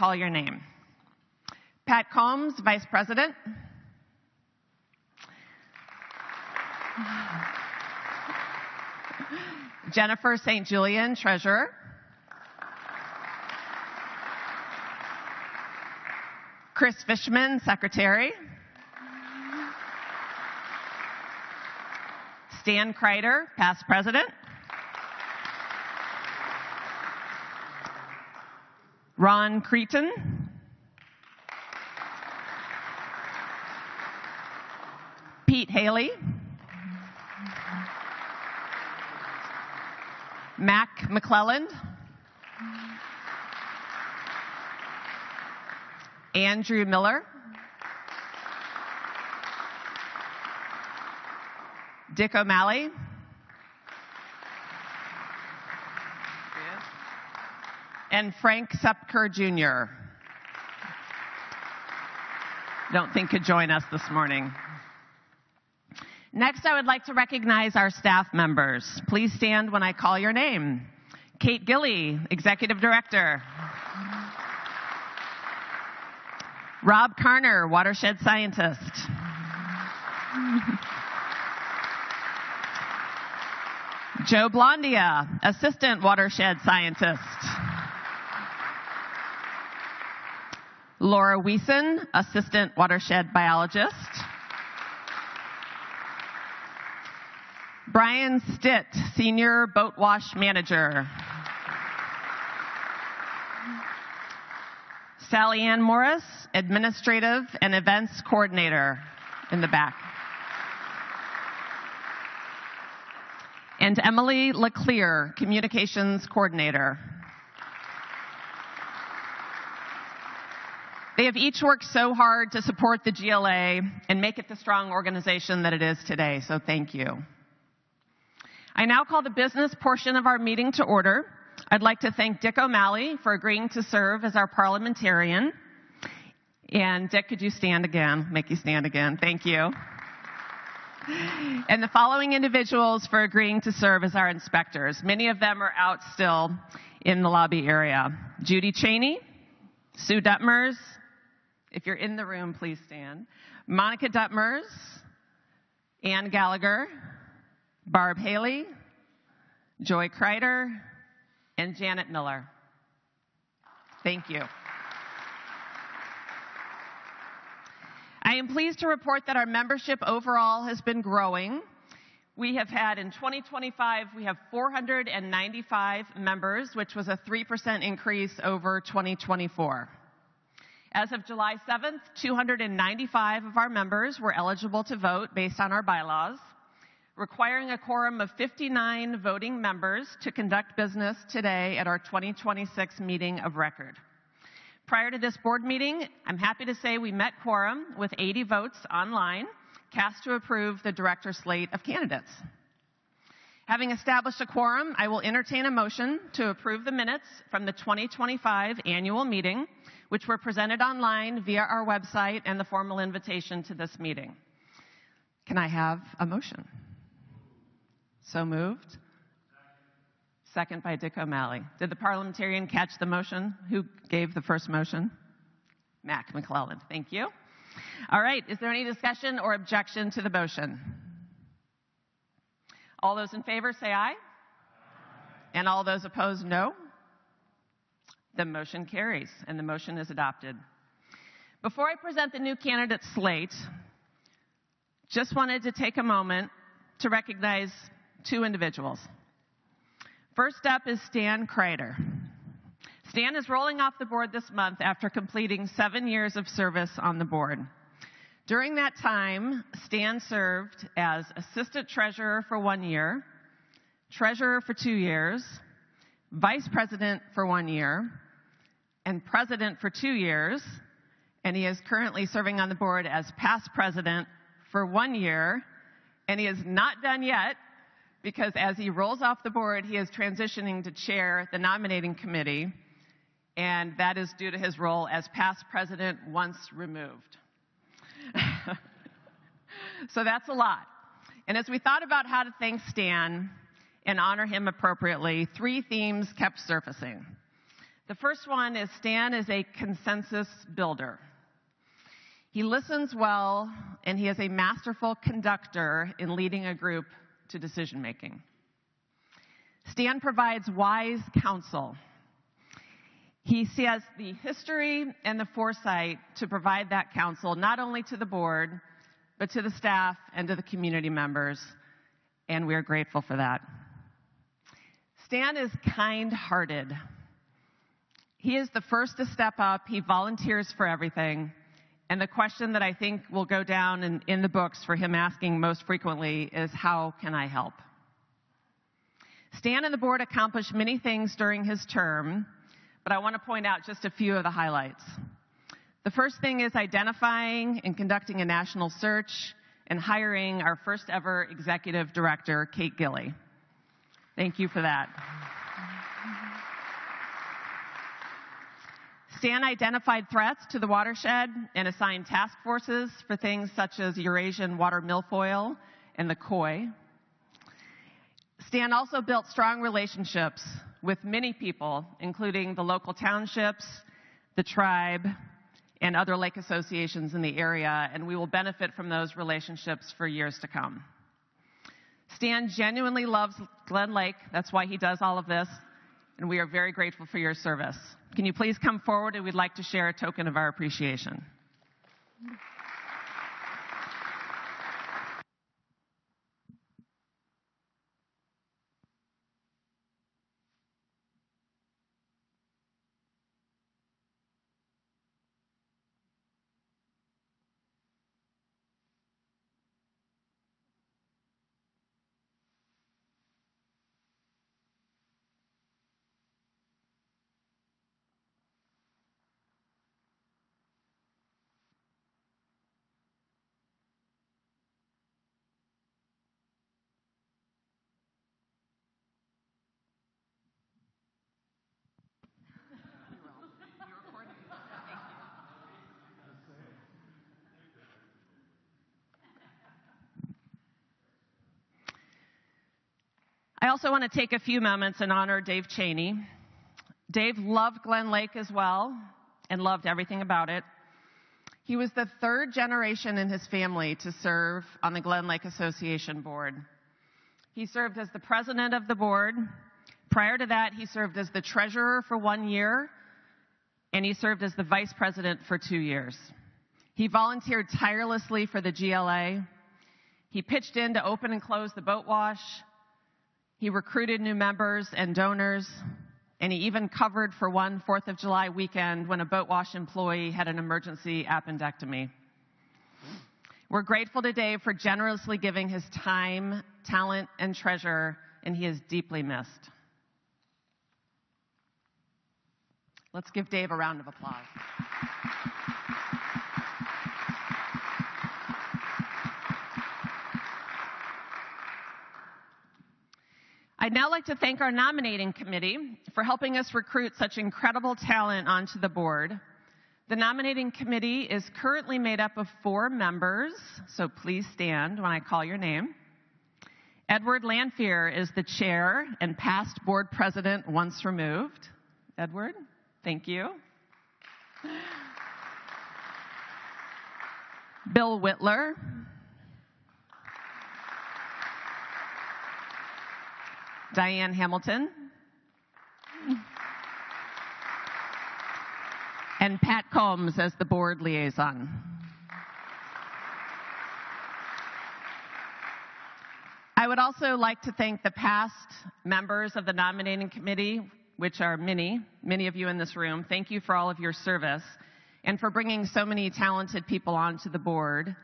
Call your name. Pat Combs, Vice President. Jennifer St. Julian, Treasurer. Chris Fishman, Secretary. Stan Kreider, Past President. Ron Cretan. Pete Haley. Mac McClelland. Andrew Miller. Dick O'Malley. And Frank Sepker Jr. Don't think could join us this morning. Next, I would like to recognize our staff members. Please stand when I call your name. Kate Gilley, Executive Director. Rob Carner, Watershed Scientist. Joe Blondia, Assistant Watershed Scientist. Laura Wiesen, Assistant Watershed Biologist. Brian Stitt, Senior Boat Wash Manager. Sally Ann Morris, Administrative and Events Coordinator in the back. And Emily LeClaire, Communications Coordinator. They have each worked so hard to support the GLA and make it the strong organization that it is today, so thank you. I now call the business portion of our meeting to order. I'd like to thank Dick O'Malley for agreeing to serve as our parliamentarian. And Dick, could you stand again? Make you stand again. Thank you. And the following individuals for agreeing to serve as our inspectors. Many of them are out still in the lobby area. Judy Cheney, Sue Duttmers. If you're in the room, please stand. Monica Duttmers, Ann Gallagher, Barb Haley, Joy Kreider, and Janet Miller. Thank you. I am pleased to report that our membership overall has been growing. We have had, in 2025, we have 495 members, which was a 3% increase over 2024. As of July 7th, 295 of our members were eligible to vote based on our bylaws, requiring a quorum of 59 voting members to conduct business today at our 2026 meeting of record. Prior to this board meeting, I'm happy to say we met quorum with 80 votes online cast to approve the director slate of candidates. Having established a quorum, I will entertain a motion to approve the minutes from the 2025 annual meeting, which were presented online via our website and the formal invitation to this meeting. Can I have a motion? So moved. Second by Dick O'Malley. Did the parliamentarian catch the motion? Who gave the first motion? Mac McClelland. Thank you. All right. Is there any discussion or objection to the motion? All those in favor say aye. And all those opposed, no. The motion carries, and the motion is adopted. Before I present the new candidate slate, just wanted to take a moment to recognize two individuals. First up is Stan Kreider. Stan is rolling off the board this month after completing 7 years of service on the board. During that time, Stan served as Assistant Treasurer for 1 year, Treasurer for 2 years, Vice President for 1 year, and President for 2 years, and he is currently serving on the board as Past President for 1 year, and he is not done yet, because as he rolls off the board, he is transitioning to chair the nominating committee, and that is due to his role as past president once removed. So that's a lot. And as we thought about how to thank Stan and honor him appropriately, 3 themes kept surfacing. The first one is Stan is a consensus builder. He listens well, and he is a masterful conductor in leading a group to decision making. Stan provides wise counsel. He has the history and the foresight to provide that counsel not only to the board, but to the staff and to the community members, and we are grateful for that. Stan is kind-hearted. He is the first to step up. He volunteers for everything. And the question that I think will go down in the books for him asking most frequently is, how can I help? Stan and the board accomplished many things during his term, but I want to point out just a few of the highlights. The first thing is identifying and conducting a national search and hiring our first ever executive director, Kate Gilley. Thank you for that. Stan identified threats to the watershed and assigned task forces for things such as Eurasian water milfoil and the koi. Stan also built strong relationships with many people, including the local townships, the tribe, and other lake associations in the area, and we will benefit from those relationships for years to come. Stan genuinely loves Glen Lake. That's why he does all of this, and we are very grateful for your service. Can you please come forward, and we'd like to share a token of our appreciation. I also want to take a few moments and honor Dave Cheney. Dave loved Glen Lake as well and loved everything about it. He was the third generation in his family to serve on the Glen Lake Association board. He served as the president of the board. Prior to that, he served as the treasurer for 1 year, and he served as the vice president for 2 years. He volunteered tirelessly for the GLA. He pitched in to open and close the boat wash. He recruited new members and donors, and he even covered for one 4th of July weekend when a boat wash employee had an emergency appendectomy. We're grateful to Dave for generously giving his time, talent, and treasure, and he is deeply missed. Let's give Dave a round of applause. I'd now like to thank our nominating committee for helping us recruit such incredible talent onto the board. The nominating committee is currently made up of 4 members, so please stand when I call your name. Edward Lanphier is the chair and past board president once removed. Edward, thank you. Bill Whitler. Diane Hamilton, and Pat Combs as the board liaison. I would also like to thank the past members of the nominating committee, which are many of you in this room. Thank you for all of your service and for bringing so many talented people onto the board.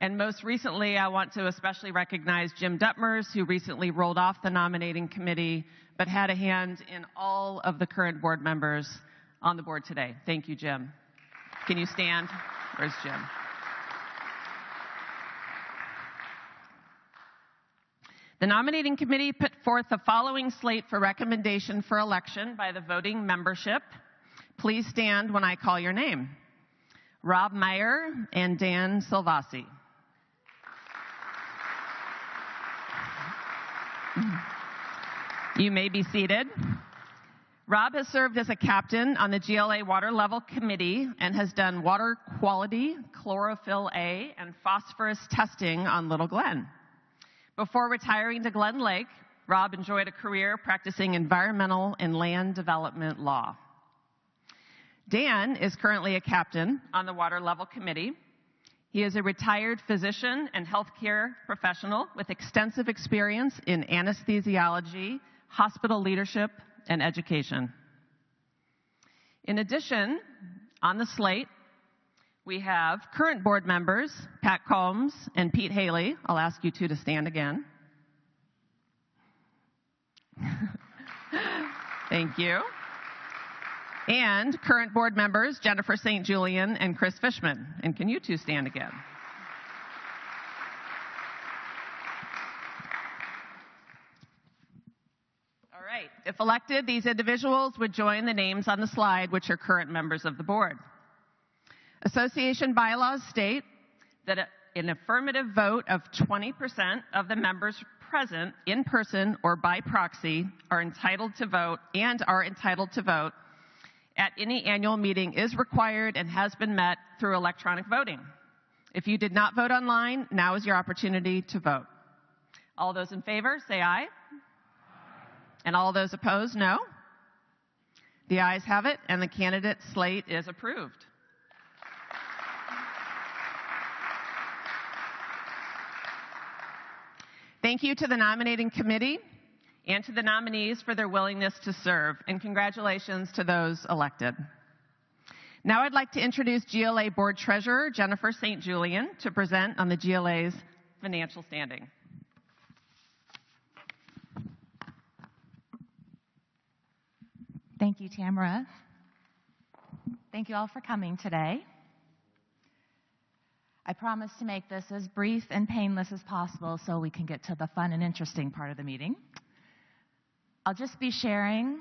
And most recently, I want to especially recognize Jim Duttmers, who recently rolled off the nominating committee, but had a hand in all of the current board members on the board today. Thank you, Jim. Can you stand? Where's Jim? The nominating committee put forth the following slate for recommendation for election by the voting membership. Please stand when I call your name. Rob Meyer and Dan Silvasi. You may be seated. Rob has served as a captain on the GLA Water Level Committee and has done water quality, chlorophyll A, and phosphorus testing on Little Glen. Before retiring to Glen Lake, Rob enjoyed a career practicing environmental and land development law. Dan is currently a captain on the Water Level Committee. He is a retired physician and healthcare professional with extensive experience in anesthesiology, hospital leadership, and education. In addition, on the slate, we have current board members, Pat Combs and Pete Haley. I'll ask you two to stand again. Thank you. And current board members, Jennifer St. Julian and Chris Fishman. And can you two stand again? All right. If elected, these individuals would join the names on the slide, which are current members of the board. Association bylaws state that an affirmative vote of 20% of the members present in person or by proxy are entitled to vote at any annual meeting is required and has been met through electronic voting. If you did not vote online, now is your opportunity to vote. All those in favor, say aye. And all those opposed, no. The ayes have it, and the candidate slate is approved. Thank you to the nominating committee and to the nominees for their willingness to serve, and congratulations to those elected. Now I'd like to introduce GLA Board Treasurer Jennifer St. Julian to present on the GLA's financial standing. Thank you, Tamara. Thank you all for coming today. I promise to make this as brief and painless as possible so we can get to the fun and interesting part of the meeting. I'll just be sharing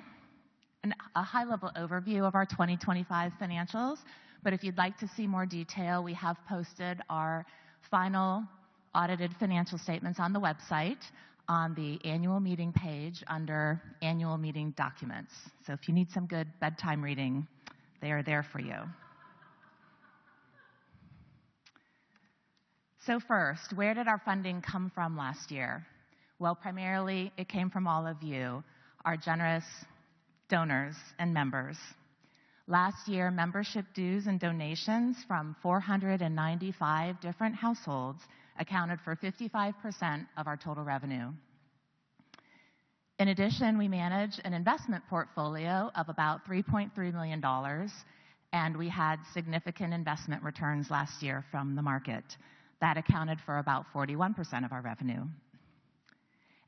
a high-level overview of our 2025 financials, but if you'd like to see more detail, we have posted our final audited financial statements on the website on the annual meeting page under annual meeting documents. So if you need some good bedtime reading, they are there for you. So first, where did our funding come from last year? Well, primarily it came from all of you, our generous donors and members. Last year, membership dues and donations from 495 different households accounted for 55% of our total revenue. In addition, we manage an investment portfolio of about $3.3 million, and we had significant investment returns last year from the market. That accounted for about 41% of our revenue.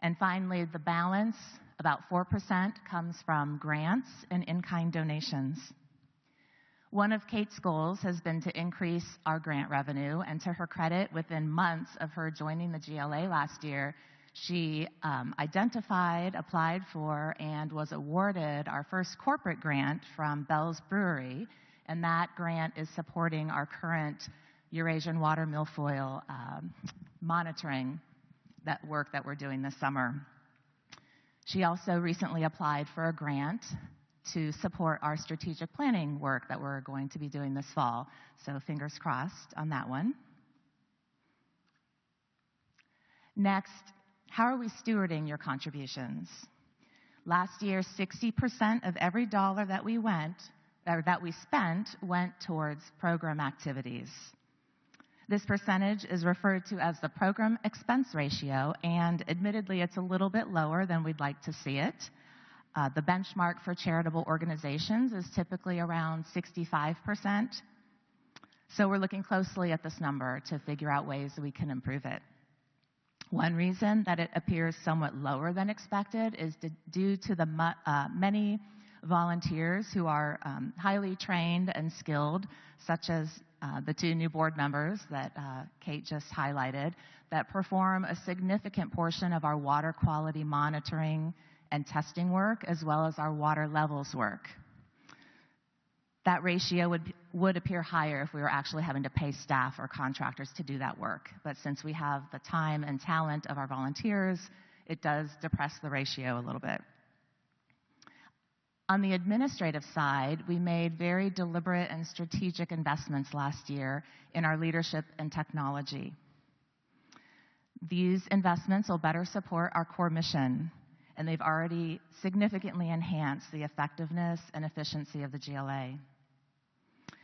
And finally, the balance, about 4%, comes from grants and in-kind donations. One of Kate's goals has been to increase our grant revenue, and to her credit, within months of her joining the GLA last year, she identified, applied for, and was awarded our first corporate grant from Bell's Brewery, and that grant is supporting our current Eurasian water milfoil monitoring, that work that we're doing this summer. She also recently applied for a grant to support our strategic planning work that we're going to be doing this fall. So fingers crossed on that one. Next, how are we stewarding your contributions? Last year, 60% of every dollar that we spent went towards program activities. This percentage is referred to as the program expense ratio, and admittedly, it's a little bit lower than we'd like to see it. The benchmark for charitable organizations is typically around 65%. So we're looking closely at this number to figure out ways that we can improve it. One reason that it appears somewhat lower than expected is due to the many volunteers who are highly trained and skilled, such as the two new board members that Kate just highlighted, that perform a significant portion of our water quality monitoring and testing work, as well as our water levels work. That ratio would appear higher if we were actually having to pay staff or contractors to do that work. But since we have the time and talent of our volunteers, it does depress the ratio a little bit. On the administrative side, we made very deliberate and strategic investments last year in our leadership and technology. These investments will better support our core mission, and they've already significantly enhanced the effectiveness and efficiency of the GLA.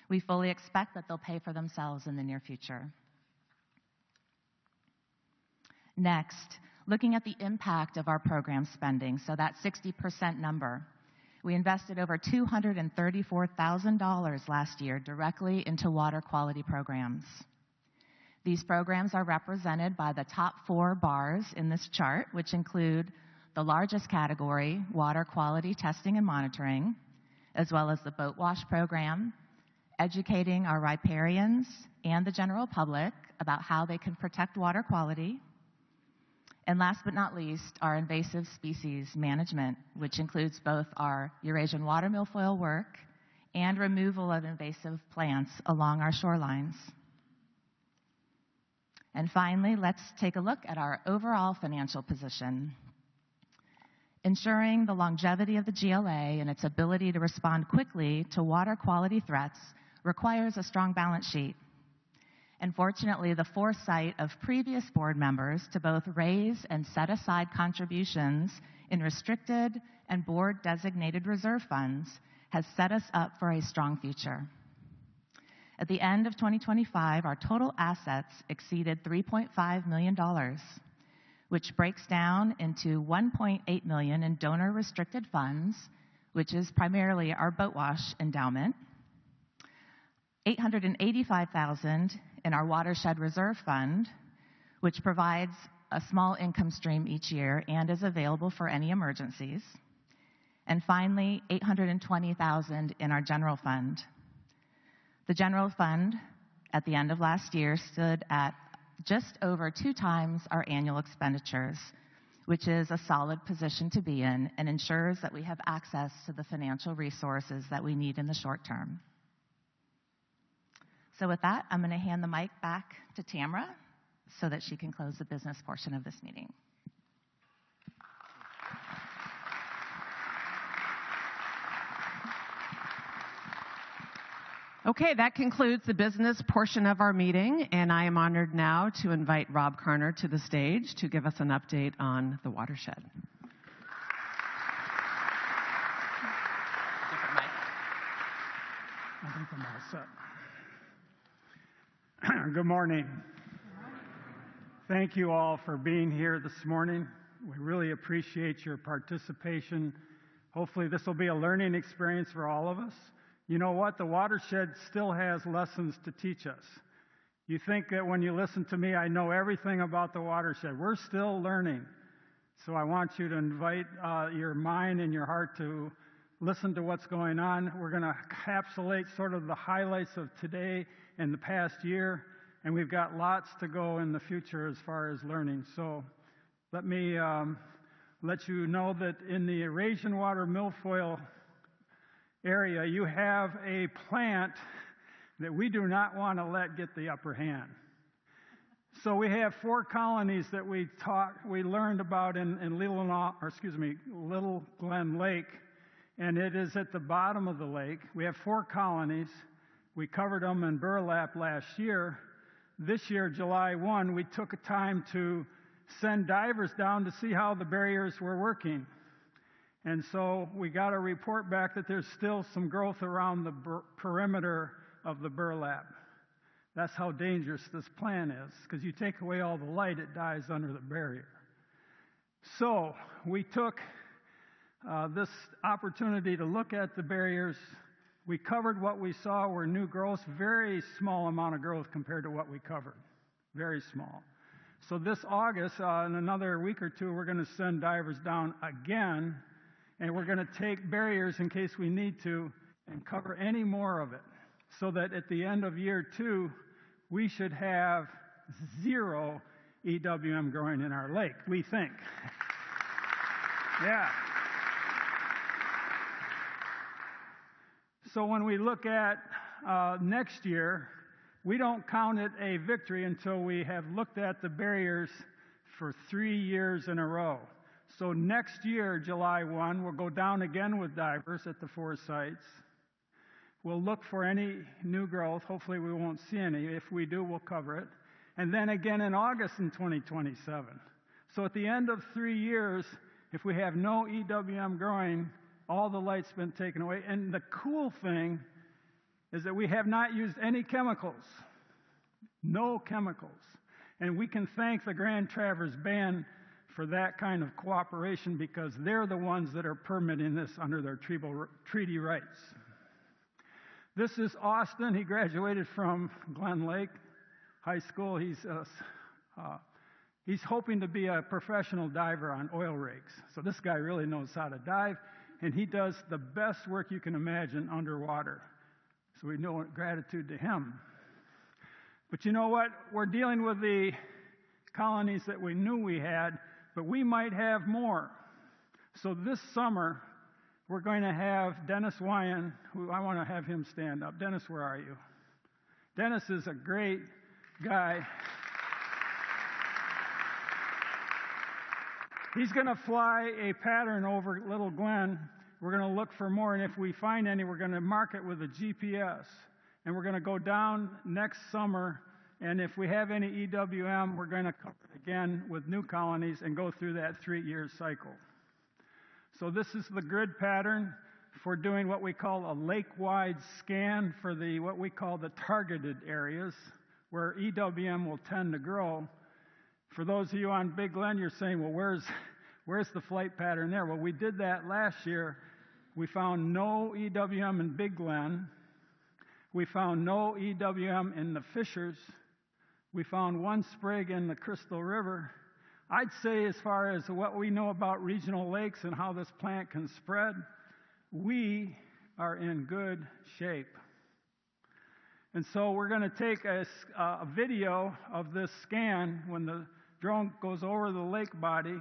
We fully expect that they'll pay for themselves in the near future. Next, looking at the impact of our program spending, so that 60% number. We invested over $234,000 last year directly into water quality programs. These programs are represented by the top 4 bars in this chart, which include the largest category, water quality testing and monitoring, as well as the boat wash program, educating our riparians and the general public about how they can protect water quality, and last but not least, our invasive species management, which includes both our Eurasian water milfoil work and removal of invasive plants along our shorelines. And finally, let's take a look at our overall financial position. Ensuring the longevity of the GLA and its ability to respond quickly to water quality threats requires a strong balance sheet. And fortunately, the foresight of previous board members to both raise and set aside contributions in restricted and board-designated reserve funds has set us up for a strong future. At the end of 2025, our total assets exceeded $3.5 million, which breaks down into $1.8 million in donor-restricted funds, which is primarily our boat wash endowment, $885,000 in our watershed reserve fund, which provides a small income stream each year and is available for any emergencies, and finally, $820,000 in our general fund. The general fund at the end of last year stood at just over 2 times our annual expenditures, which is a solid position to be in and ensures that we have access to the financial resources that we need in the short term. So with that, I'm going to hand the mic back to Tamara so that she can close the business portion of this meeting. Okay, that concludes the business portion of our meeting, and I am honored now to invite Rob Karner to the stage to give us an update on the watershed. I think I'm all set. Good morning. Thank you all for being here this morning. We really appreciate your participation. Hopefully this will be a learning experience for all of us. You know what? The watershed still has lessons to teach us. You think that when you listen to me, I know everything about the watershed. We're still learning. So I want you to invite your mind and your heart to listen to what's going on. We're going to encapsulate sort of the highlights of today and the past year, and we've got lots to go in the future as far as learning. So let me let you know that in the Eurasian water milfoil area, you have a plant that we do not want to let get the upper hand. So we have 4 colonies that we learned about in Little Glen Lake, and it is at the bottom of the lake. We have 4 colonies. We covered them in burlap last year. This year, July 1, we took a time to send divers down to see how the barriers were working. And so we got a report back that there's still some growth around the perimeter of the burlap. That's how dangerous this plant is, because you take away all the light, it dies under the barrier. So we took this opportunity to look at the barriers. We covered what we saw were new growth, very small amount of growth compared to what we covered, very small. So this August, in another week or 2, we're going to send divers down again, and we're going to take barriers in case we need to and cover any more of it, so that at the end of year 2, we should have 0 EWM growing in our lake, we think. Yeah. So when we look at next year, we don't count it a victory until we have looked at the barriers for 3 years in a row. So next year, July 1, we'll go down again with divers at the 4 sites. We'll look for any new growth. Hopefully we won't see any. If we do, we'll cover it. And then again in August in 2027. So at the end of 3 years, if we have no EWM growing, all the light's been taken away. And the cool thing is that we have not used any chemicals. No chemicals. And we can thank the Grand Traverse Band for that kind of cooperation because they're the ones that are permitting this under their treaty rights. This is Austin. He graduated from Glen Lake High School. He's hoping to be a professional diver on oil rigs. So this guy really knows how to dive, and he does the best work you can imagine underwater. So we know gratitude to him. But you know what? We're dealing with the colonies that we knew we had, but we might have more. So this summer, we're going to have Dennis Wyan, who I want to have him stand up. Dennis, where are you? Dennis is a great guy. He's going to fly a pattern over Little Glen. We're going to look for more, and if we find any, we're going to mark it with a GPS. And we're going to go down next summer, and if we have any EWM, we're going to cover it again with new colonies and go through that 3-year cycle. So this is the grid pattern for doing what we call a lake-wide scan for what we call the targeted areas where EWM will tend to grow. For those of you on Big Glen, you're saying, well, where's the flight pattern there? Well, we did that last year. We found no EWM in Big Glen. We found no EWM in the fissures. We found 1 sprig in the Crystal River. I'd say as far as what we know about regional lakes and how this plant can spread, we are in good shape. And so we're going to take a video of this scan. When the drone goes over the lake body,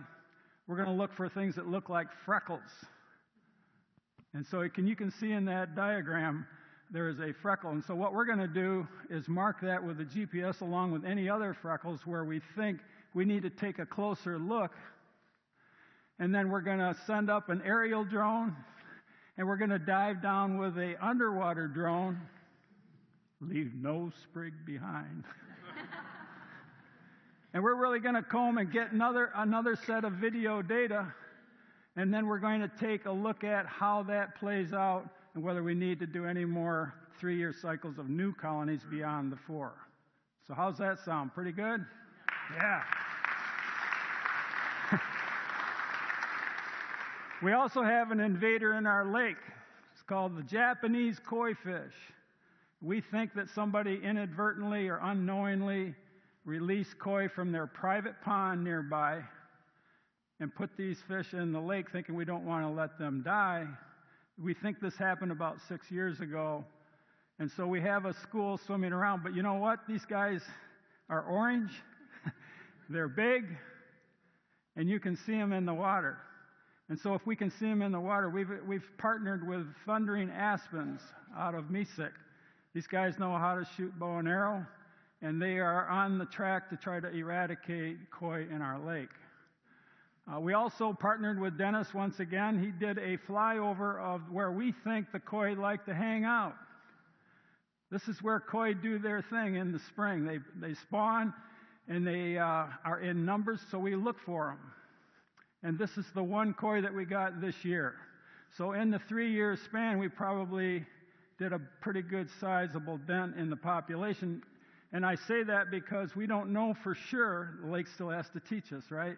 we're going to look for things that look like freckles. And so you can see in that diagram, there is a freckle. And so what we're going to do is mark that with a GPS along with any other freckles where we think we need to take a closer look. And then we're going to send up an aerial drone, and we're going to dive down with an underwater drone. Leave no sprig behind. And we're really going to comb and get another set of video data, and then we're going to take a look at how that plays out and whether we need to do any more 3-year cycles of new colonies beyond the 4. So how's that sound? Pretty good? Yeah. We also have an invader in our lake. It's called the Japanese koi fish. We think that somebody inadvertently or unknowingly released koi from their private pond nearby and put these fish in the lake thinking we don't want to let them die. We think this happened about 6 years ago. And so we have a school swimming around. But you know what? These guys are orange. They're big. And you can see them in the water. And so if we can see them in the water, we've partnered with Thundering Aspens out of Mesik. These guys know how to shoot bow and arrow. And they are on the track to try to eradicate koi in our lake. We also partnered with Dennis once again. He did a flyover of where we think the koi like to hang out. This is where koi do their thing in the spring. They spawn, and they are in numbers, so we look for them. And this is the one koi that we got this year. So in the 3-year span, we probably did a pretty good sizable dent in the population. And I say that because we don't know for sure. The lake still has to teach us, right?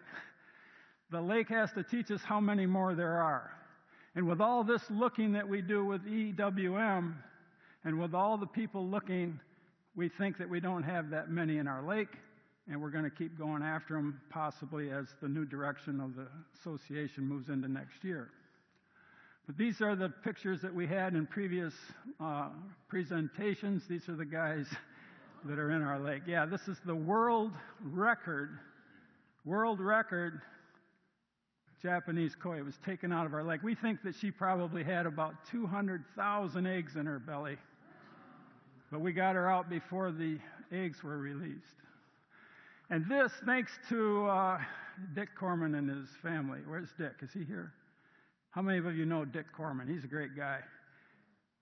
The lake has to teach us how many more there are. And with all this looking that we do with EWM, and with all the people looking, we think that we don't have that many in our lake, and we're going to keep going after them, possibly as the new direction of the association moves into next year. But these are the pictures that we had in previous presentations. These are the guys that are in our lake. Yeah, this is the world record Japanese koi. It was taken out of our lake. We think that she probably had about 200,000 eggs in her belly. But we got her out before the eggs were released. And this thanks to Dick Corman and his family. Where's Dick? Is he here? How many of you know Dick Corman? He's a great guy.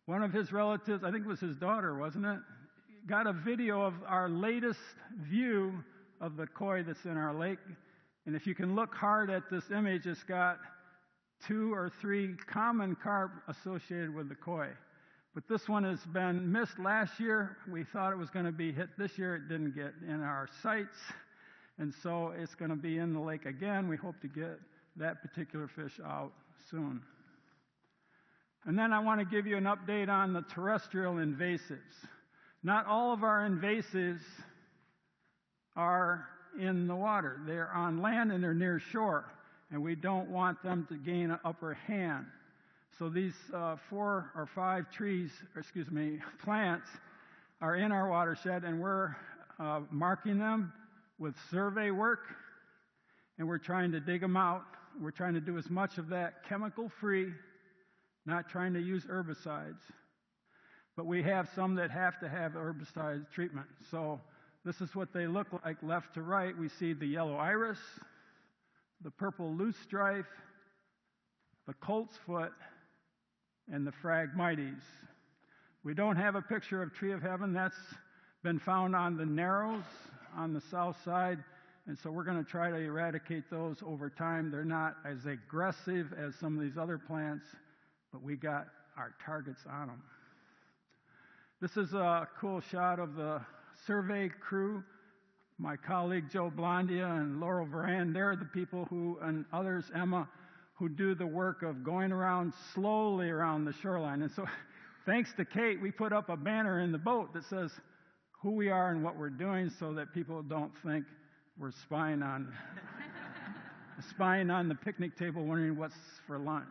One of his relatives, I think it was his daughter, wasn't it? Got a video of our latest view of the koi that's in our lake. And if you can look hard at this image, it's got 2 or 3 common carp associated with the koi. But this one has been missed last year. We thought it was going to be hit this year. It didn't get in our sights. And so it's going to be in the lake again. We hope to get that particular fish out soon. And then I want to give you an update on the terrestrial invasives. Not all of our invasives are in the water. They're on land and they're near shore, and we don't want them to gain an upper hand. So these 4 or 5 plants are in our watershed, and we're marking them with survey work, and we're trying to dig them out. We're trying to do as much of that chemical-free, not trying to use herbicides. But we have some that have to have herbicide treatment. So this is what they look like left to right. We see the yellow iris, the purple loosestrife, the colt's foot, and the phragmites. We don't have a picture of tree of heaven. That's been found on the narrows on the south side, and so we're going to try to eradicate those over time. They're not as aggressive as some of these other plants, but we got our targets on them. This is a cool shot of the survey crew. My colleague Joe Blondia and Laurel Varan, they're the people who, and others, Emma, who do the work of going around slowly around the shoreline. And so thanks to Kate, we put up a banner in the boat that says who we are and what we're doing so that people don't think we're spying on the picnic table wondering what's for lunch.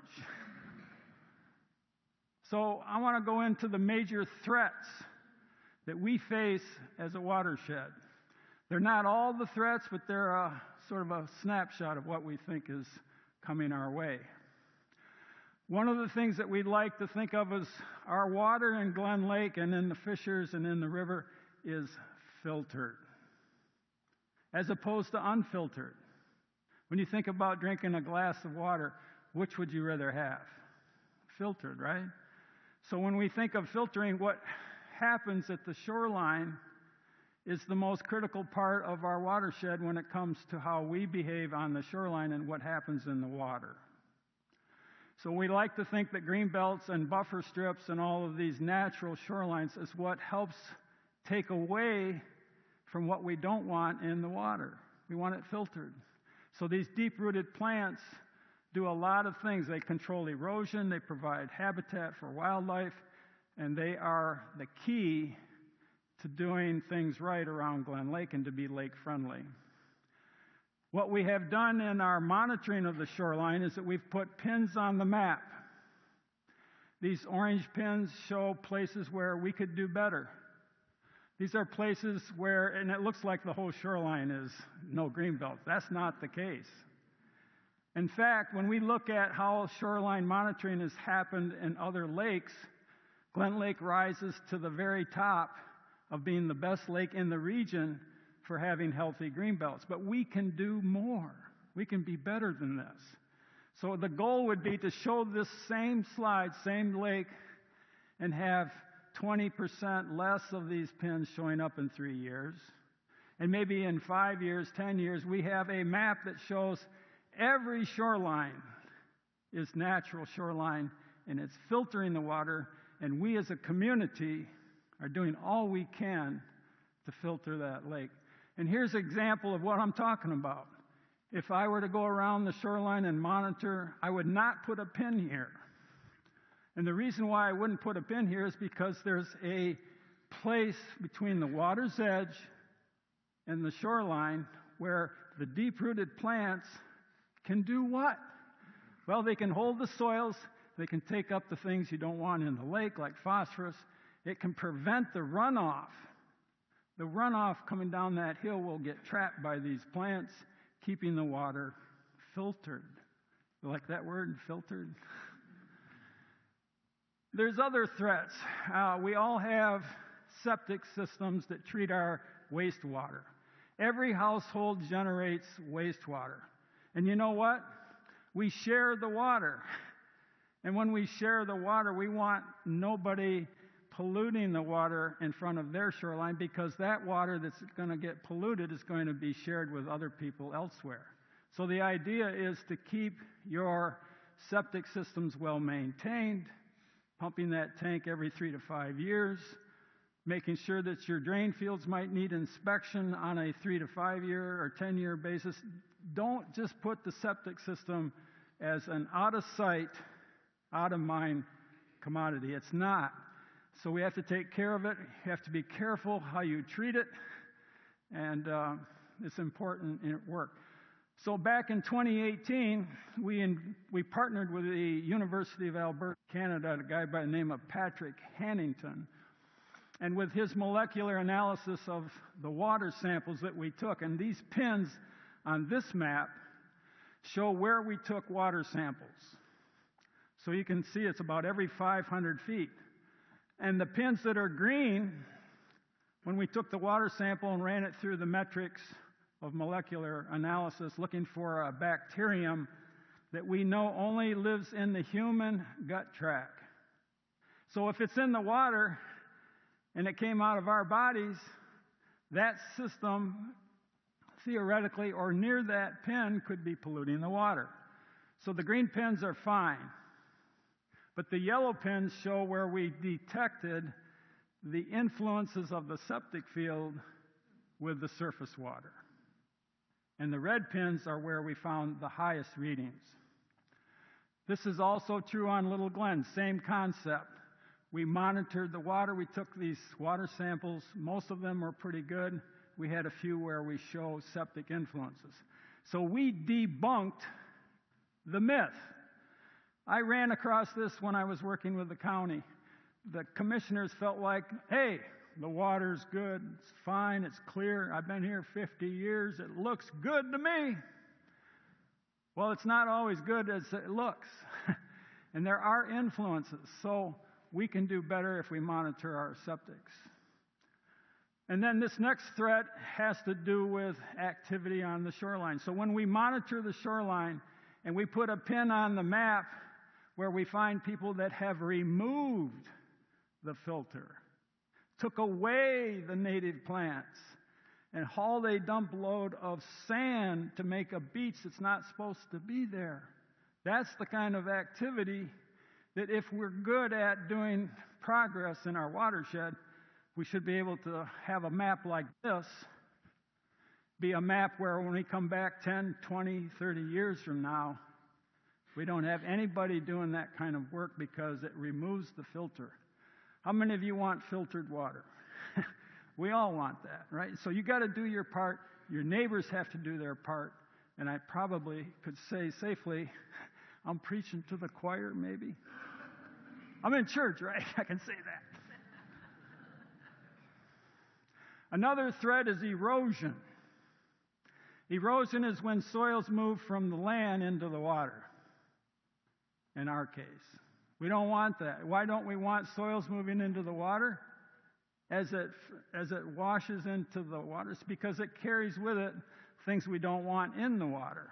So I want to go into the major threats that we face as a watershed. They're not all the threats, but they're a sort of a snapshot of what we think is coming our way. One of the things that we'd like to think of as our water in Glen Lake and in the fissures and in the river is filtered, as opposed to unfiltered. When you think about drinking a glass of water, which would you rather have? Filtered, right? So when we think of filtering, what happens at the shoreline is the most critical part of our watershed when it comes to how we behave on the shoreline and what happens in the water. So we like to think that green belts and buffer strips and all of these natural shorelines is what helps take away from what we don't want in the water. We want it filtered. So these deep-rooted plants do a lot of things. They control erosion, they provide habitat for wildlife, and they are the key to doing things right around Glen Lake and to be lake-friendly. What we have done in our monitoring of the shoreline is that we've put pins on the map. These orange pins show places where we could do better. These are places where, and it looks like the whole shoreline is no greenbelt. That's not the case. In fact, when we look at how shoreline monitoring has happened in other lakes, Glen Lake rises to the very top of being the best lake in the region for having healthy greenbelts. But we can do more. We can be better than this. So the goal would be to show this same slide, same lake, and have 20% less of these pins showing up in 3 years. And maybe in 5 years, 10 years, we have a map that shows every shoreline is natural shoreline, and it's filtering the water, and we as a community are doing all we can to filter that lake. And here's an example of what I'm talking about. If I were to go around the shoreline and monitor, I would not put a pin here. And the reason why I wouldn't put a pin here is because there's a place between the water's edge and the shoreline where the deep-rooted plants can do what? Well, they can hold the soils. They can take up the things you don't want in the lake, like phosphorus. It can prevent the runoff. The runoff coming down that hill will get trapped by these plants, keeping the water filtered. You like that word, filtered? There's other threats. We all have septic systems that treat our wastewater. Every household generates wastewater. And you know what? We share the water. And when we share the water, we want nobody polluting the water in front of their shoreline, because that water that's going to get polluted is going to be shared with other people elsewhere. So the idea is to keep your septic systems well maintained, pumping that tank every 3 to 5 years, making sure that your drain fields might need inspection on a 3 to 5 year or 10-year basis. Don't just put the septic system as an out of sight, out of mind commodity. It's not. So we have to take care of it. You have to be careful how you treat it, and it's important in work. So back in 2018, we partnered with the University of Alberta, Canada, a guy by the name of Patrick Hannington, and with his molecular analysis of the water samples that we took. And these pins on this map show where we took water samples. So you can see it's about every 500 feet. And the pins that are green, when we took the water sample and ran it through the metrics of molecular analysis, looking for a bacterium that we know only lives in the human gut tract. So if it's in the water and it came out of our bodies, that system, theoretically, or near that pin, could be polluting the water. So the green pins are fine. But the yellow pins show where we detected the influences of the septic field with the surface water. And the red pins are where we found the highest readings. This is also true on Little Glen, same concept. We monitored the water. We took these water samples. Most of them were pretty good. We had a few where we show septic influences. So we debunked the myth. I ran across this when I was working with the county. The commissioners felt like, hey, the water's good, it's fine, it's clear, I've been here 50 years, it looks good to me. Well, it's not always good as it looks. And there are influences, so we can do better if we monitor our septics. And then this next threat has to do with activity on the shoreline. So when we monitor the shoreline and we put a pin on the map where we find people that have removed the filter, took away the native plants, and hauled a dump load of sand to make a beach that's not supposed to be there. That's the kind of activity that, if we're good at doing progress in our watershed, we should be able to have a map like this be a map where when we come back 10, 20, 30 years from now, we don't have anybody doing that kind of work because it removes the filter. How many of you want filtered water? We all want that, right? So you got to do your part. Your neighbors have to do their part. And I probably could say safely, I'm preaching to the choir, maybe. I'm in church, right? I can say that. Another threat is erosion. Erosion is when soils move from the land into the water, in our case. We don't want that. Why don't we want soils moving into the water? As it washes into the water, it's because it carries with it things we don't want in the water.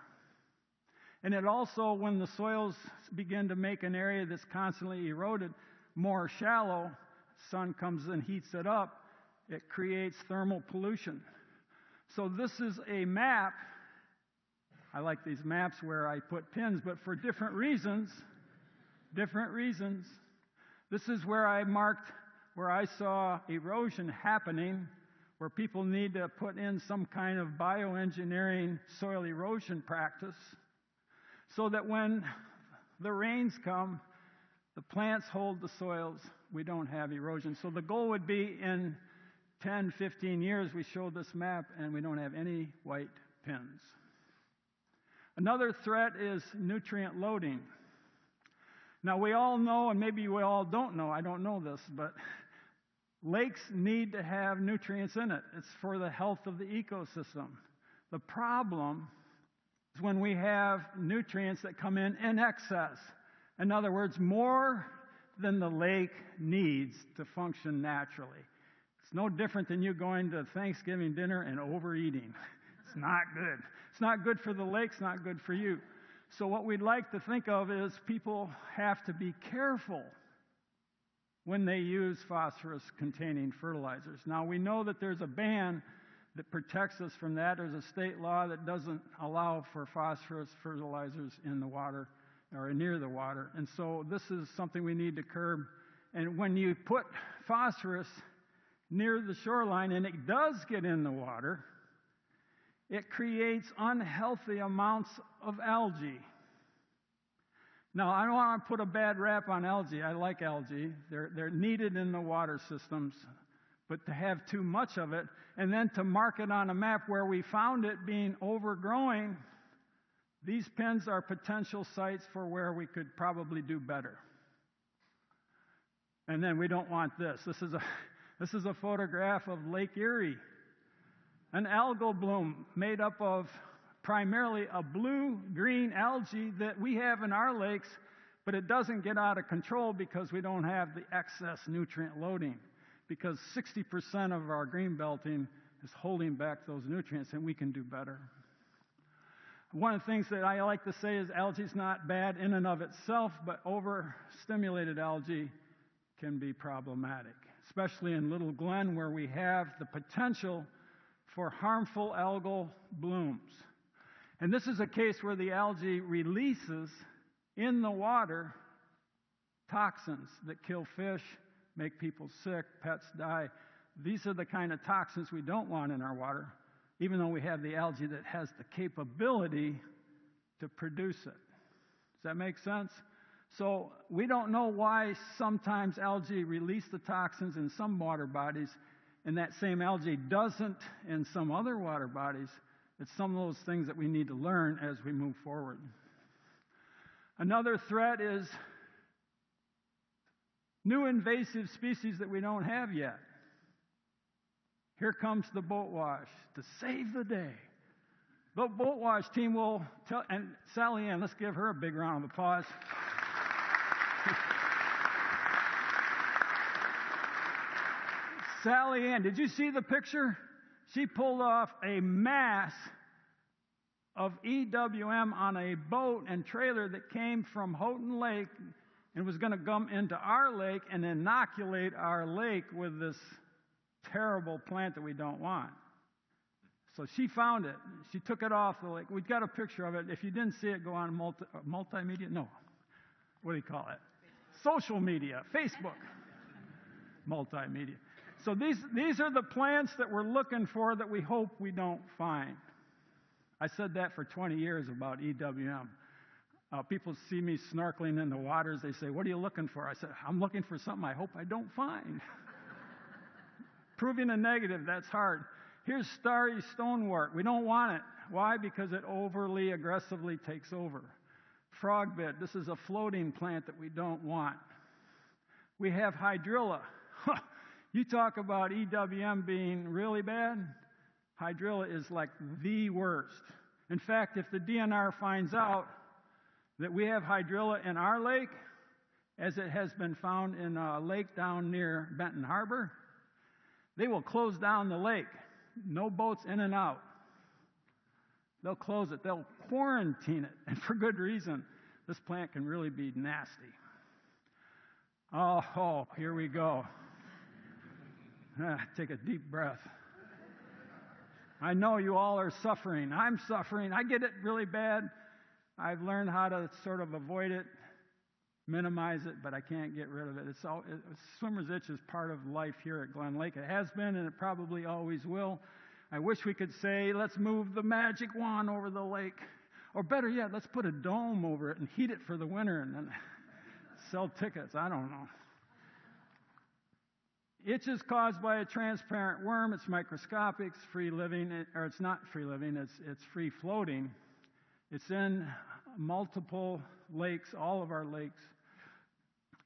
And it also, when the soils begin to make an area that's constantly eroded more shallow, sun comes and heats it up, it creates thermal pollution. So this is a map. I like these maps where I put pins, but for different reasons. This is where I marked where I saw erosion happening, where people need to put in some kind of bioengineering soil erosion practice so that when the rains come, the plants hold the soils, we don't have erosion. So the goal would be in 10, 15 years, we show this map and we don't have any white pins. Another threat is nutrient loading. Now we all know, and maybe we all don't know, I don't know this, but lakes need to have nutrients in it. It's for the health of the ecosystem. The problem is when we have nutrients that come in excess. In other words, more than the lake needs to function naturally. It's no different than you going to Thanksgiving dinner and overeating. It's not good. It's not good for the lake. It's not good for you. So what we'd like to think of is people have to be careful when they use phosphorus-containing fertilizers. Now, we know that there's a ban that protects us from that. There's a state law that doesn't allow for phosphorus fertilizers in the water or near the water. And so this is something we need to curb. And when you put phosphorus near the shoreline and it does get in the water, it creates unhealthy amounts of algae. Now, I don't want to put a bad rap on algae. I like algae. They're needed in the water systems. But to have too much of it, and then to mark it on a map where we found it being overgrowing, these pens are potential sites for where we could probably do better. And then we don't want this. This is a photograph of Lake Erie. An algal bloom made up of primarily a blue-green algae that we have in our lakes, but it doesn't get out of control because we don't have the excess nutrient loading. Because 60% of our green belting is holding back those nutrients, and we can do better. One of the things that I like to say is algae is not bad in and of itself, but overstimulated algae can be problematic, especially in Little Glen where we have the potential for harmful algal blooms. And this is a case where the algae releases in the water toxins that kill fish, make people sick, pets die. These are the kind of toxins we don't want in our water, even though we have the algae that has the capability to produce it. Does that make sense? So we don't know why sometimes algae release the toxins in some water bodies and that same algae doesn't in some other water bodies. It's some of those things that we need to learn as we move forward. Another threat is new invasive species that we don't have yet. Here comes the boat wash to save the day. The boat wash team will tell, and Sally Ann, let's give her a big round of applause. Sally Ann, did you see the picture? She pulled off a mass of EWM on a boat and trailer that came from Houghton Lake and was going to come into our lake and inoculate our lake with this terrible plant that we don't want. So she found it. She took it off the lake. We've got a picture of it. If you didn't see it, go on multimedia. No. What do you call it? Social media. Facebook. Multimedia. So these are the plants that we're looking for that we hope we don't find. I said that for 20 years about EWM. People see me snorkeling in the waters. They say, what are you looking for? I said, I'm looking for something I hope I don't find. Proving a negative, that's hard. Here's starry stonewort. We don't want it. Why? Because it overly aggressively takes over. Frogbit. This is a floating plant that we don't want. We have hydrilla. You talk about EWM being really bad. Hydrilla is like the worst. In fact, if the DNR finds out that we have hydrilla in our lake, as it has been found in a lake down near Benton Harbor, they will close down the lake. No boats in and out. They'll close it. They'll quarantine it. And for good reason. This plant can really be nasty. Oh, here we go. Take a deep breath. I know you all are suffering. I'm suffering. I get it really bad. I've learned how to sort of avoid it, minimize it, but I can't get rid of it. Swimmer's itch is part of life here at Glen Lake. It has been, and it probably always will. I wish we could say, let's move the magic wand over the lake. Or better yet, let's put a dome over it and heat it for the winter and then sell tickets. I don't know. Itch is caused by a transparent worm. It's microscopic. It's free living, or it's not free living. It's free floating. It's in multiple lakes, all of our lakes.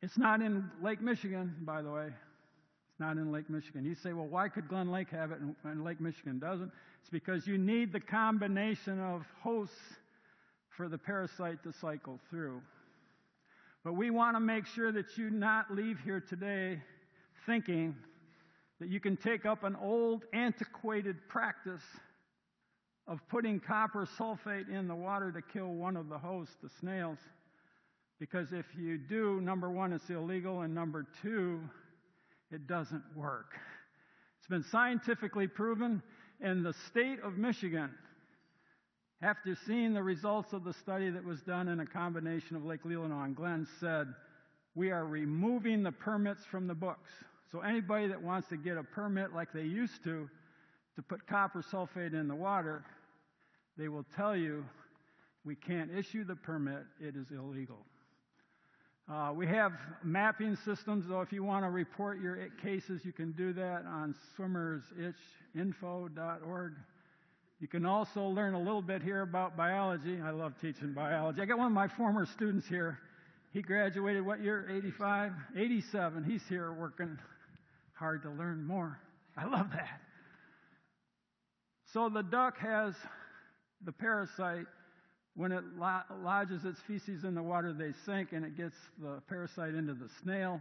It's not in Lake Michigan, by the way. It's not in Lake Michigan. You say, well, why could Glen Lake have it and Lake Michigan doesn't? It's because you need the combination of hosts for the parasite to cycle through. But we want to make sure that you not leave here today thinking that you can take up an old, antiquated practice of putting copper sulfate in the water to kill one of the hosts, the snails. Because if you do, number one, it's illegal, and number two, it doesn't work. It's been scientifically proven, and the state of Michigan, after seeing the results of the study that was done in a combination of Lake Leelanau and Glen, said, we are removing the permits from the books. So anybody that wants to get a permit like they used to put copper sulfate in the water, they will tell you, we can't issue the permit, it is illegal. We have mapping systems, though. If you want to report your cases, you can do that on swimmersitchinfo.org. You can also learn a little bit here about biology. I love teaching biology. I got one of my former students here. He graduated what year? 85? 87. He's here working hard to learn more. I love that. So the duck has the parasite. When it lodges its feces in the water, they sink, and it gets the parasite into the snail.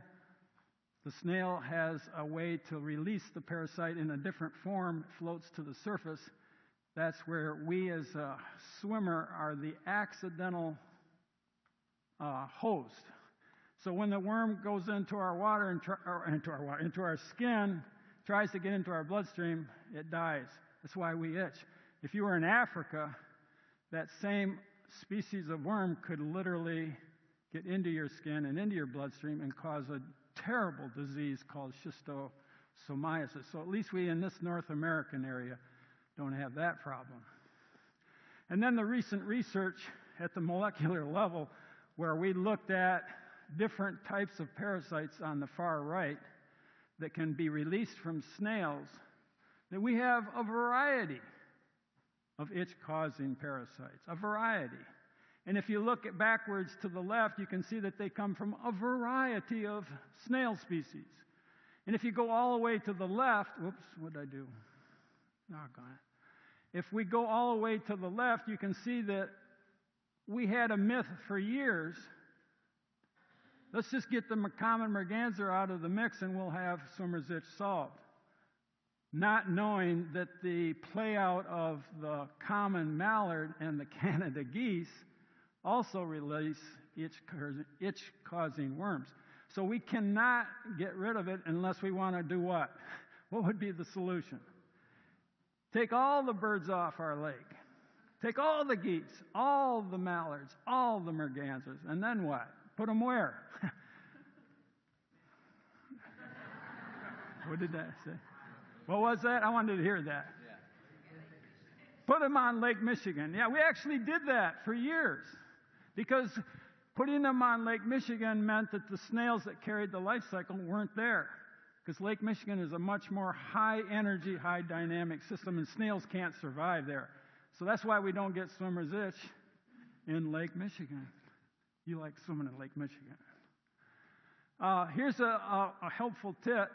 The snail has a way to release the parasite in a different form, floats to the surface. That's where we as a swimmer are the accidental host. So when the worm goes into our water, into our skin, tries to get into our bloodstream, it dies. That's why we itch. If you were in Africa, that same species of worm could literally get into your skin and into your bloodstream and cause a terrible disease called schistosomiasis. So at least we in this North American area don't have that problem. And then the recent research at the molecular level, where we looked at different types of parasites on the far right that can be released from snails, that we have a variety of itch-causing parasites, a variety. And if you look backwards to the left, you can see that they come from a variety of snail species. And if you go all the way to the left, whoops, what did I do? Doggone it. If we go all the way to the left, you can see that we had a myth for years. Let's just get the common merganser out of the mix and we'll have swimmer's itch solved. Not knowing that the play-out of the common mallard and the Canada geese also release itch-causing worms. So we cannot get rid of it unless we want to do what? What would be the solution? Take all the birds off our lake. Take all the geese, all the mallards, all the mergansers, and then what? Put them where? What did that say? What was that? I wanted to hear that. Yeah. Put them on Lake Michigan. Yeah, we actually did that for years because putting them on Lake Michigan meant that the snails that carried the life cycle weren't there because Lake Michigan is a much more high-energy, high-dynamic system, and snails can't survive there. So that's why we don't get swimmer's itch in Lake Michigan. You like swimming in Lake Michigan. Here's a helpful tip.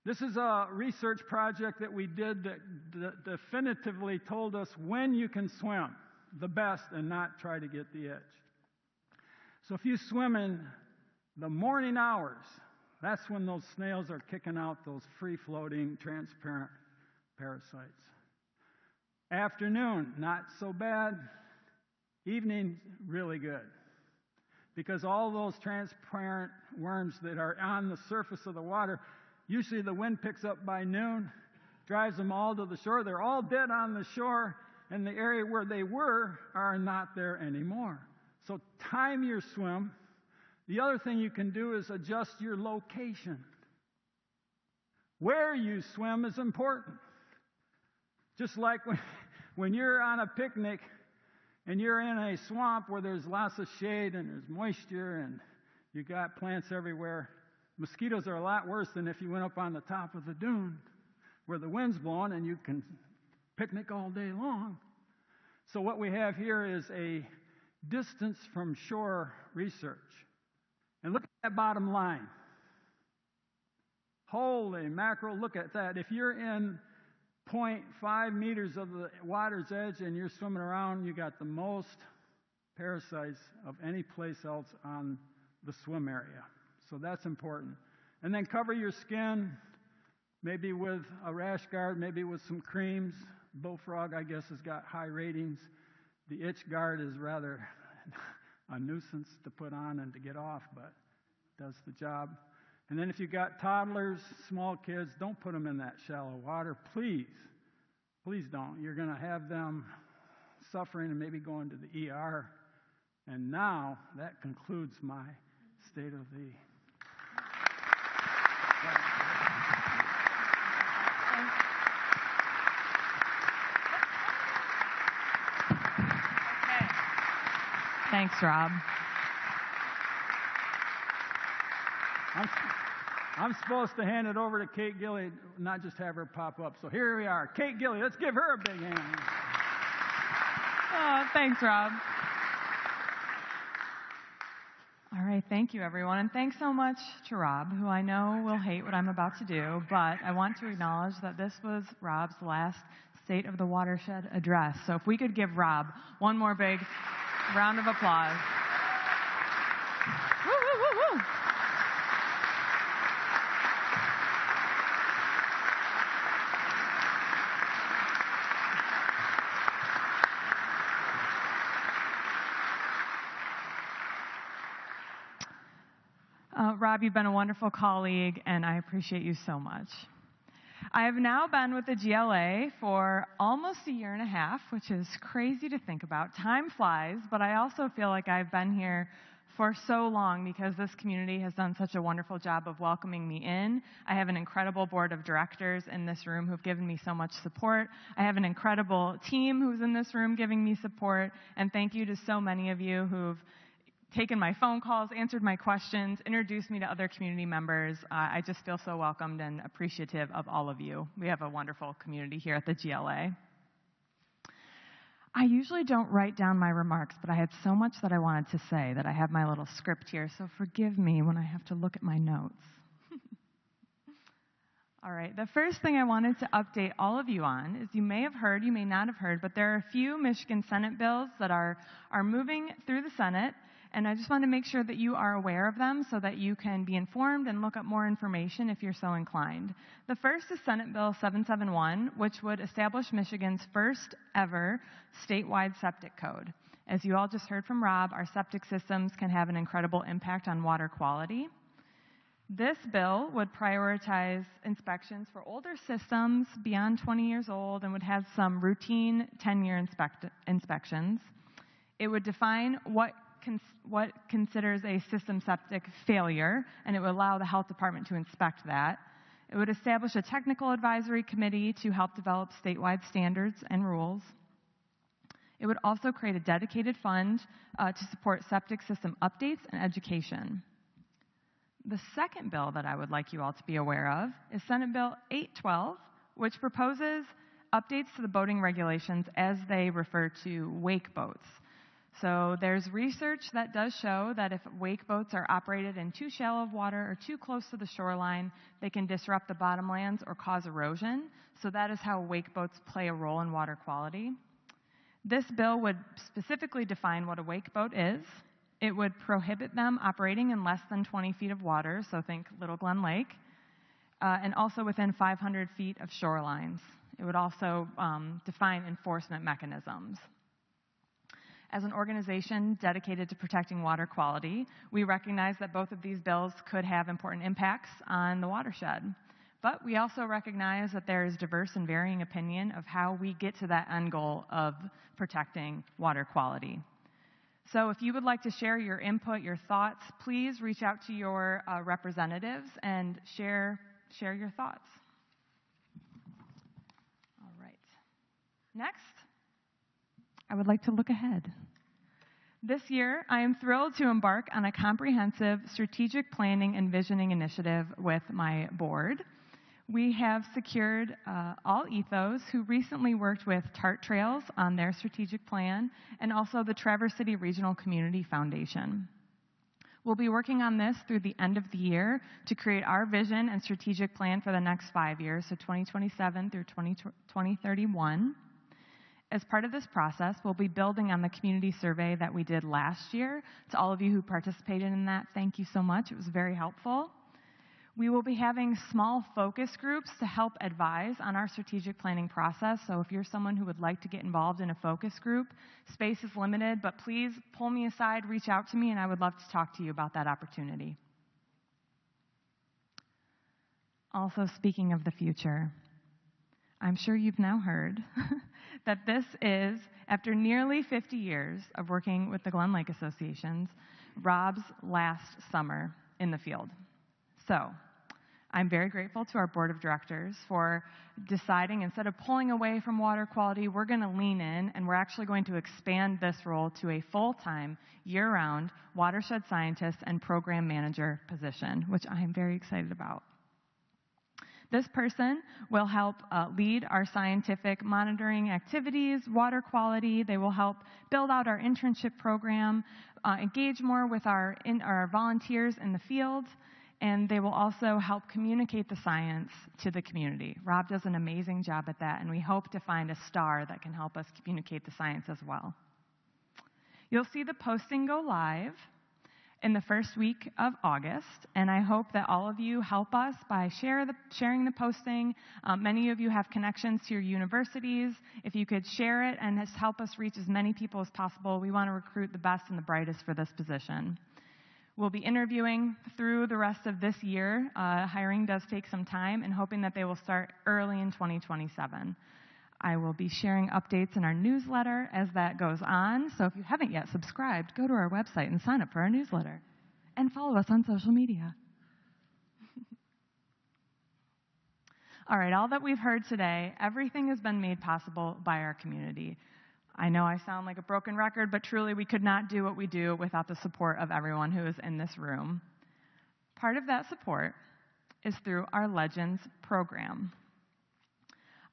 This is a research project that we did that definitively told us when you can swim the best and not try to get the itch. So if you swim in the morning hours, that's when those snails are kicking out those free-floating, transparent parasites. Afternoon, not so bad. Evening, really good. Because all those transparent worms that are on the surface of the water, usually the wind picks up by noon, drives them all to the shore. They're all dead on the shore, and the area where they were are not there anymore. So time your swim. The other thing you can do is adjust your location. Where you swim is important. Just like when you're on a picnic and you're in a swamp where there's lots of shade and there's moisture and you got plants everywhere, mosquitoes are a lot worse than if you went up on the top of the dune where the wind's blowing and you can picnic all day long. So what we have here is a distance from shore research. And look at that bottom line. Holy mackerel, look at that. If you're in 0.5 meters of the water's edge and you're swimming around, you got the most parasites of any place else on the swim area. So that's important. And then cover your skin, maybe with a rash guard, maybe with some creams. Bullfrog, I guess, has got high ratings. The itch guard is rather a nuisance to put on and to get off, but does the job. And then if you've got toddlers, small kids, don't put them in that shallow water. Please, please don't. You're going to have them suffering and maybe going to the ER. And now that concludes my state of the... Thanks, Rob. I'm supposed to hand it over to Kate Gilley, not just have her pop up. So here we are. Kate Gilley, let's give her a big hand. Oh, thanks, Rob. All right, thank you, everyone. And thanks so much to Rob, who I know will hate what I'm about to do, but I want to acknowledge that this was Rob's last State of the Watershed address. So if we could give Rob one more big round of applause. Woo, woo, woo, woo. Rob, you've been a wonderful colleague, and I appreciate you so much. I have now been with the GLA for almost a year and a half, which is crazy to think about. Time flies, but I also feel like I've been here for so long because this community has done such a wonderful job of welcoming me in. I have an incredible board of directors in this room who've given me so much support. I have an incredible team who's in this room giving me support, and thank you to so many of you who've taken my phone calls, answered my questions, introduced me to other community members. I just feel so welcomed and appreciative of all of you. We have a wonderful community here at the GLA. I usually don't write down my remarks, but I had so much that I wanted to say that I have my little script here, so forgive me when I have to look at my notes. All right, the first thing I wanted to update all of you on is you may have heard, you may not have heard, but there are a few Michigan Senate bills that are moving through the Senate. And I just want to make sure that you are aware of them so that you can be informed and look up more information if you're so inclined. The first is Senate Bill 771, which would establish Michigan's first ever statewide septic code. As you all just heard from Rob, our septic systems can have an incredible impact on water quality. This bill would prioritize inspections for older systems beyond 20 years old and would have some routine 10-year inspections. It would define what considers a system septic failure, and it would allow the health department to inspect that. It would establish a technical advisory committee to help develop statewide standards and rules. It would also create a dedicated fund to support septic system updates and education. The second bill that I would like you all to be aware of is Senate Bill 812, which proposes updates to the boating regulations as they refer to wake boats. So there's research that does show that if wake boats are operated in too shallow of water or too close to the shoreline, they can disrupt the bottomlands or cause erosion. So that is how wake boats play a role in water quality. This bill would specifically define what a wake boat is. It would prohibit them operating in less than 20 feet of water, so think Little Glen Lake, and also within 500 feet of shorelines. It would also define enforcement mechanisms. As an organization dedicated to protecting water quality, we recognize that both of these bills could have important impacts on the watershed. But we also recognize that there is diverse and varying opinion of how we get to that end goal of protecting water quality. So if you would like to share your input, your thoughts, please reach out to your representatives and share your thoughts. All right. Next, I would like to look ahead. This year, I am thrilled to embark on a comprehensive strategic planning and visioning initiative with my board. We have secured All Ethos, who recently worked with Tart Trails on their strategic plan, and also the Traverse City Regional Community Foundation. We'll be working on this through the end of the year to create our vision and strategic plan for the next 5 years, so 2027 through 2031. As part of this process, we'll be building on the community survey that we did last year. To all of you who participated in that, thank you so much. It was very helpful. We will be having small focus groups to help advise on our strategic planning process. So if you're someone who would like to get involved in a focus group, space is limited, but please pull me aside, reach out to me, and I would love to talk to you about that opportunity. Also, speaking of the future, I'm sure you've now heard that this is, after nearly 50 years of working with the Glen Lake Associations, Rob's last summer in the field. So, I'm very grateful to our board of directors for deciding, instead of pulling away from water quality, we're going to lean in and we're actually going to expand this role to a full-time, year-round watershed scientist and program manager position, which I am very excited about. This person will help lead our scientific monitoring activities, water quality. They will help build out our internship program, engage more with our volunteers in the field, and they will also help communicate the science to the community. Rob does an amazing job at that, and we hope to find a star that can help us communicate the science as well. You'll see the posting go live in the first week of August, and I hope that all of you help us by sharing the posting. Many of you have connections to your universities. If you could share it and just help us reach as many people as possible, we want to recruit the best and the brightest for this position. We'll be interviewing through the rest of this year. Hiring does take some time, and hoping that they will start early in 2027. I will be sharing updates in our newsletter as that goes on. So if you haven't yet subscribed, go to our website and sign up for our newsletter. And follow us on social media. All right, all that we've heard today, everything has been made possible by our community. I know I sound like a broken record, but truly we could not do what we do without the support of everyone who is in this room. Part of that support is through our Legends program.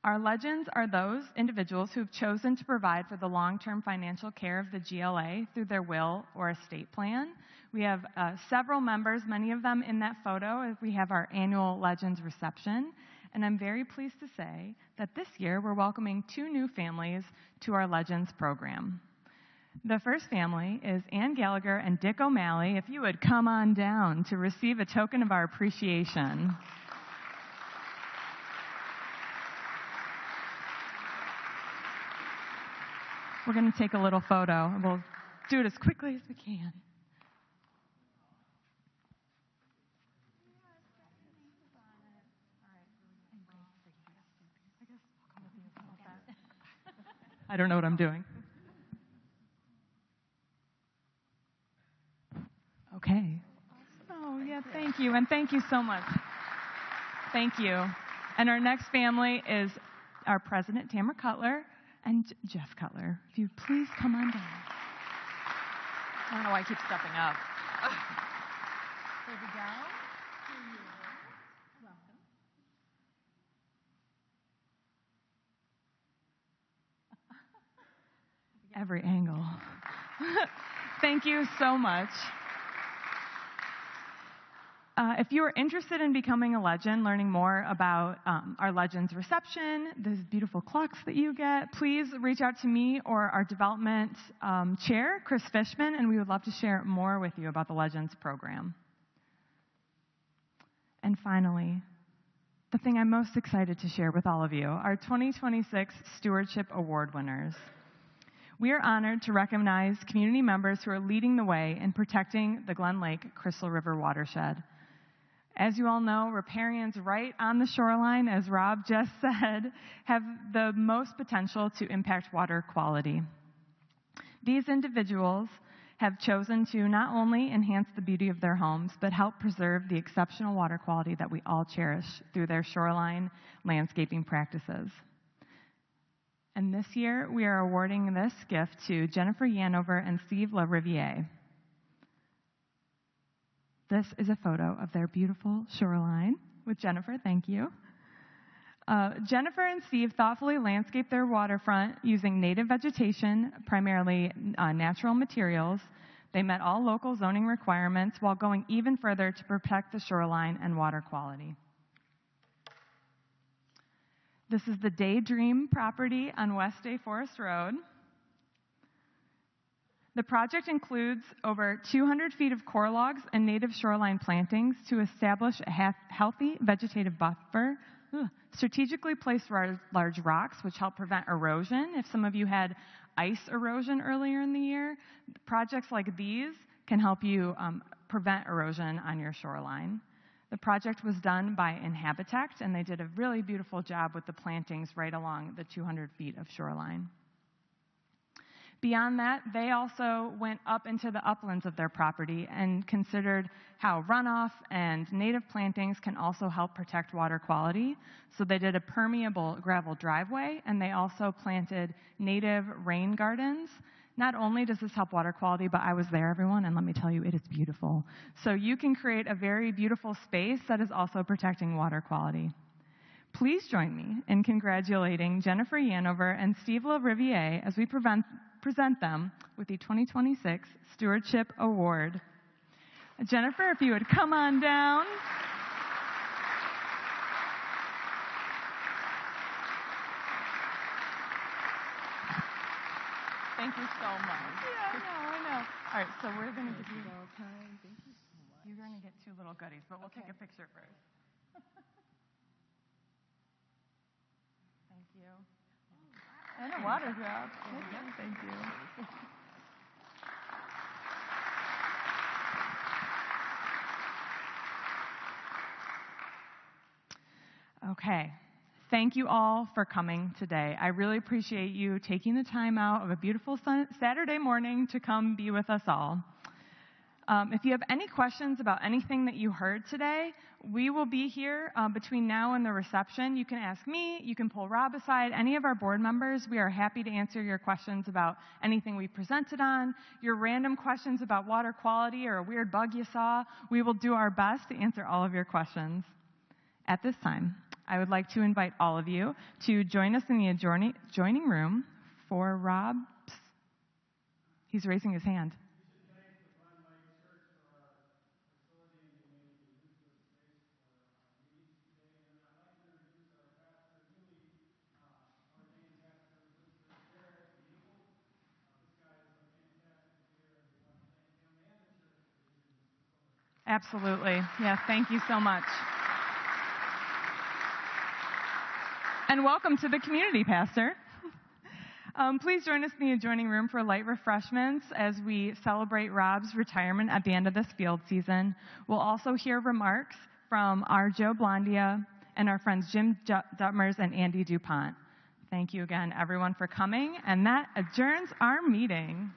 Our Legends are those individuals who have chosen to provide for the long-term financial care of the GLA through their will or estate plan. We have several members, many of them in that photo, as we have our annual Legends reception. And I'm very pleased to say that this year we're welcoming 2 new families to our Legends program. The first family is Ann Gallagher and Dick O'Malley. If you would come on down to receive a token of our appreciation. We're going to take a little photo. We'll do it as quickly as we can. I don't know what I'm doing. Okay. Oh, yeah, thank you. And thank you so much. Thank you. And our next family is our president, Tamara Cutler, and Jeff Cutler. If you please come on down. I don't know why I keep stepping up. Here we go. Welcome. Every angle. Thank you so much. If you are interested in becoming a legend, learning more about our Legends reception, those beautiful clocks that you get, please reach out to me or our development chair, Chris Fishman, and we would love to share more with you about the Legends program. And finally, the thing I'm most excited to share with all of you, our 2026 Stewardship Award winners. We are honored to recognize community members who are leading the way in protecting the Glen Lake Crystal River watershed. As you all know, riparians right on the shoreline, as Rob just said, have the most potential to impact water quality. These individuals have chosen to not only enhance the beauty of their homes, but help preserve the exceptional water quality that we all cherish through their shoreline landscaping practices. And this year, we are awarding this gift to Jennifer Yanover and Steve LaRiviere. This is a photo of their beautiful shoreline with Jennifer. Thank you. Jennifer and Steve thoughtfully landscaped their waterfront using native vegetation, primarily natural materials. They met all local zoning requirements while going even further to protect the shoreline and water quality. This is the Daydream property on West Day Forest Road. The project includes over 200 feet of core logs and native shoreline plantings to establish a healthy vegetative buffer, strategically placed large rocks which help prevent erosion. If some of you had ice erosion earlier in the year, projects like these can help you prevent erosion on your shoreline. The project was done by Inhabitect, and they did a really beautiful job with the plantings right along the 200 feet of shoreline. Beyond that, they also went up into the uplands of their property and considered how runoff and native plantings can also help protect water quality. So they did a permeable gravel driveway, and they also planted native rain gardens. Not only does this help water quality, but I was there, everyone, and let me tell you, it is beautiful. So you can create a very beautiful space that is also protecting water quality. Please join me in congratulating Jennifer Yanover and Steve LaRiviere as we present them with the 2026 Stewardship Award. Jennifer, if you would come on down. Thank you so much. Yeah, I know. All right, so we're going to give you all time. Thank you so much. You're going to get 2 little goodies, but we'll take a picture first. Thank you. And a water drop. Thank you. Okay. Thank you all for coming today. I really appreciate you taking the time out of a beautiful Saturday morning to come be with us all. If you have any questions about anything that you heard today, we will be here between now and the reception. You can ask me, you can pull Rob aside, any of our board members. We are happy to answer your questions about anything we presented on, your random questions about water quality or a weird bug you saw. We will do our best to answer all of your questions. At this time, I would like to invite all of you to join us in the adjoining room for Rob's. He's raising his hand. Absolutely. Yeah, thank you so much. And welcome to the community, Pastor. Please join us in the adjoining room for light refreshments as we celebrate Rob's retirement at the end of this field season. We'll also hear remarks from our Joe Blondia and our friends Jim Duttmers and Andy DuPont. Thank you again, everyone, for coming, and that adjourns our meeting.